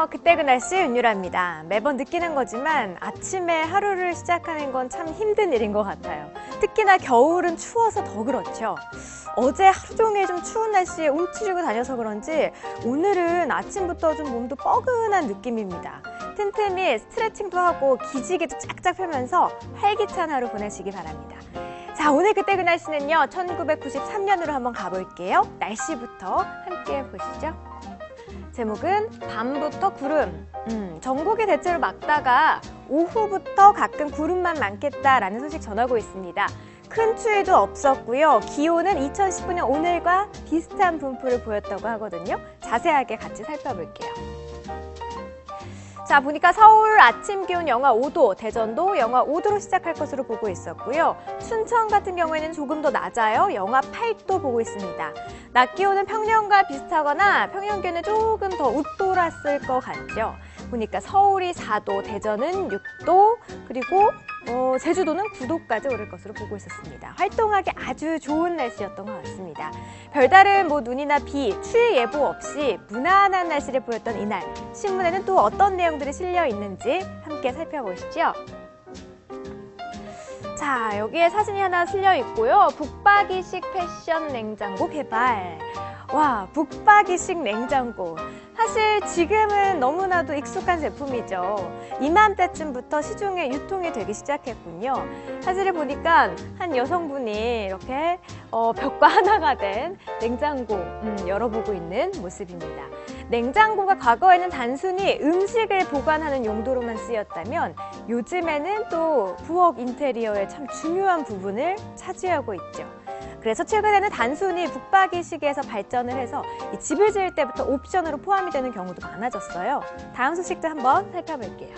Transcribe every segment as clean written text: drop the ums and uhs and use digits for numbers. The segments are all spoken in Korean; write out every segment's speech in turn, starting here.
안녕하세요. 그때 그 날씨 윤유라입니다. 매번 느끼는 거지만 아침에 하루를 시작하는 건 참 힘든 일인 것 같아요. 특히나 겨울은 추워서 더 그렇죠. 어제 하루 종일 좀 추운 날씨에 움츠리고 다녀서 그런지 오늘은 아침부터 좀 몸도 뻐근한 느낌입니다. 틈틈이 스트레칭도 하고 기지개도 쫙쫙 펴면서 활기찬 하루 보내시기 바랍니다. 자, 오늘 그때 그 날씨는요, 1993년으로 한번 가볼게요. 날씨부터 함께 보시죠. 제목은 밤부터 구름. 전국이 대체로 맑다가 오후부터 가끔 구름만 많겠다라는 소식 전하고 있습니다. 큰 추위도 없었고요. 기온은 2019년 오늘과 비슷한 분포를 보였다고 하거든요. 자세하게 같이 살펴볼게요. 자, 보니까 서울 아침 기온 영하 5도, 대전도 영하 5도로 시작할 것으로 보고 있었고요. 춘천 같은 경우에는 조금 더 낮아요. 영하 8도 보고 있습니다. 낮 기온은 평년과 비슷하거나 평년 기온은 조금 더 웃돌았을 것 같죠. 보니까 서울이 4도, 대전은 6도, 그리고 제주도는 9도까지 오를 것으로 보고 있었습니다. 활동하기 아주 좋은 날씨였던 것 같습니다. 별다른 눈이나 비, 추위 예보 없이 무난한 날씨를 보였던 이날, 신문에는 또 어떤 내용들이 실려 있는지 함께 살펴보시죠. 자, 여기에 사진이 하나 실려 있고요. 북박이식 패션 냉장고 개발. 와, 북박이식 냉장고. 사실 지금은 너무나도 익숙한 제품이죠. 이맘때쯤부터 시중에 유통이 되기 시작했군요. 사진을 보니까 한 여성분이 이렇게 벽과 하나가 된 냉장고 열어보고 있는 모습입니다. 냉장고가 과거에는 단순히 음식을 보관하는 용도로만 쓰였다면 요즘에는 또 부엌 인테리어의 참 중요한 부분을 차지하고 있죠. 그래서 최근에는 단순히 북박이식에서 발전을 해서 이 집을 지을 때부터 옵션으로 포함이 되는 경우도 많아졌어요. 다음 소식도 한번 살펴볼게요.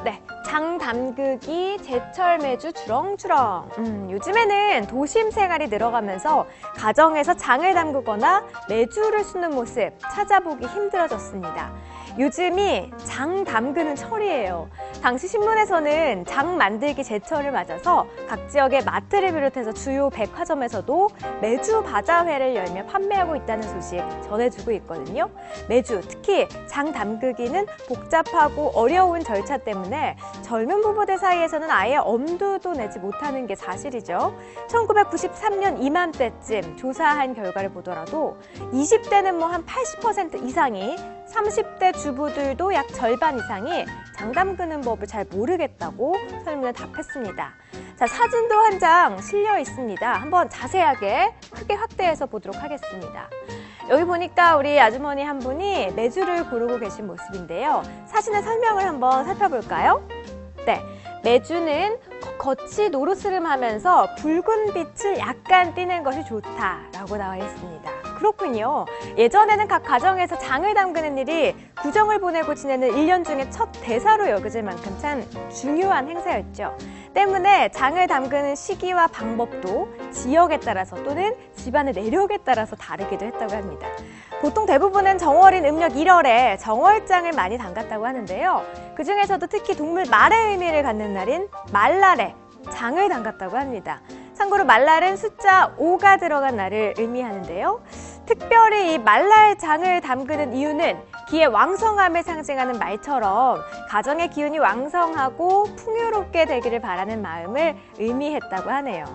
네, 장 담그기 제철 메주 주렁주렁. 요즘에는 도심 생활이 늘어가면서 가정에서 장을 담그거나 메주를 쑤는 모습 찾아보기 힘들어졌습니다. 요즘이 장 담그는 철이에요. 당시 신문에서는 장 만들기 제철을 맞아서 각 지역의 마트를 비롯해서 주요 백화점에서도 메주 바자회를 열며 판매하고 있다는 소식 전해주고 있거든요. 메주, 특히 장 담그기는 복잡하고 어려운 절차 때문에 젊은 부부들 사이에서는 아예 엄두도 내지 못하는 게 사실이죠. 1993년 이맘때쯤 조사한 결과를 보더라도 20대는 한 80% 이상이, 30대 주부들도 약 절반 이상이 장 담그는 법을 잘 모르겠다고 설문에 답했습니다. 자, 사진도 한 장 실려 있습니다. 한번 자세하게 크게 확대해서 보도록 하겠습니다. 여기 보니까 우리 아주머니 한 분이 메주를 고르고 계신 모습인데요. 사진의 설명을 한번 살펴볼까요? 네, 메주는 겉이 노르스름하면서 붉은 빛을 약간 띠는 것이 좋다라고 나와 있습니다. 그렇군요. 예전에는 각 가정에서 장을 담그는 일이 구정을 보내고 지내는 1년 중에 첫 대사로 여겨질 만큼 참 중요한 행사였죠. 때문에 장을 담그는 시기와 방법도 지역에 따라서 또는 집안의 내력에 따라서 다르기도 했다고 합니다. 보통 대부분은 정월인 음력 1월에 정월장을 많이 담갔다고 하는데요. 그중에서도 특히 동물 말의 의미를 갖는 날인 말날에 장을 담갔다고 합니다. 참고로 말날은 숫자 5가 들어간 날을 의미하는데요. 특별히 이 말날 장을 담그는 이유는 기의 왕성함을 상징하는 말처럼 가정의 기운이 왕성하고 풍요롭게 되기를 바라는 마음을 의미했다고 하네요.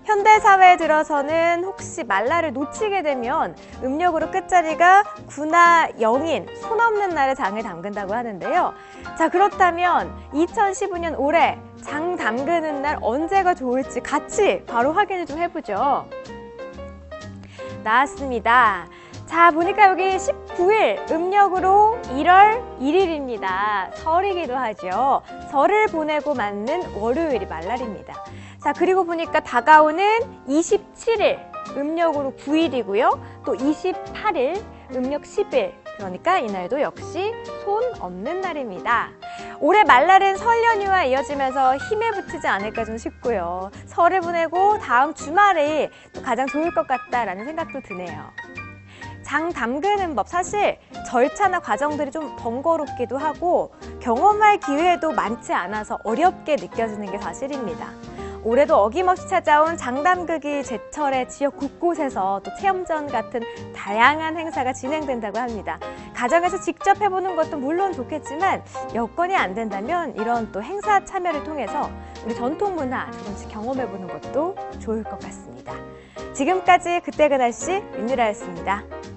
현대사회에 들어서는 혹시 말날을 놓치게 되면 음력으로 끝자리가 9나 0인 손 없는 날에 장을 담근다고 하는데요. 자, 그렇다면 2015년 올해 장 담그는 날 언제가 좋을지 같이 바로 확인을 좀 해보죠. 나왔습니다. 자, 보니까 여기 19일 음력으로 1월 1일입니다. 설이기도 하죠. 설을 보내고 맞는 월요일이 말날입니다. 자, 그리고 보니까 다가오는 27일 음력으로 9일이고요. 또 28일 음력 10일, 그러니까 이날도 역시 손 없는 날입니다. 올해 말날은 설 연휴와 이어지면서 힘에 붙이지 않을까 좀 싶고요. 설을 보내고 다음 주말이 또 가장 좋을 것 같다라는 생각도 드네요. 장 담그는 법, 사실 절차나 과정들이 좀 번거롭기도 하고 경험할 기회도 많지 않아서 어렵게 느껴지는 게 사실입니다. 올해도 어김없이 찾아온 장담그기 제철의 지역 곳곳에서 또 체험전 같은 다양한 행사가 진행된다고 합니다. 가정에서 직접 해보는 것도 물론 좋겠지만 여건이 안 된다면 이런 또 행사 참여를 통해서 우리 전통 문화 조금씩 경험해보는 것도 좋을 것 같습니다. 지금까지 그때 그 날씨 윤유라였습니다.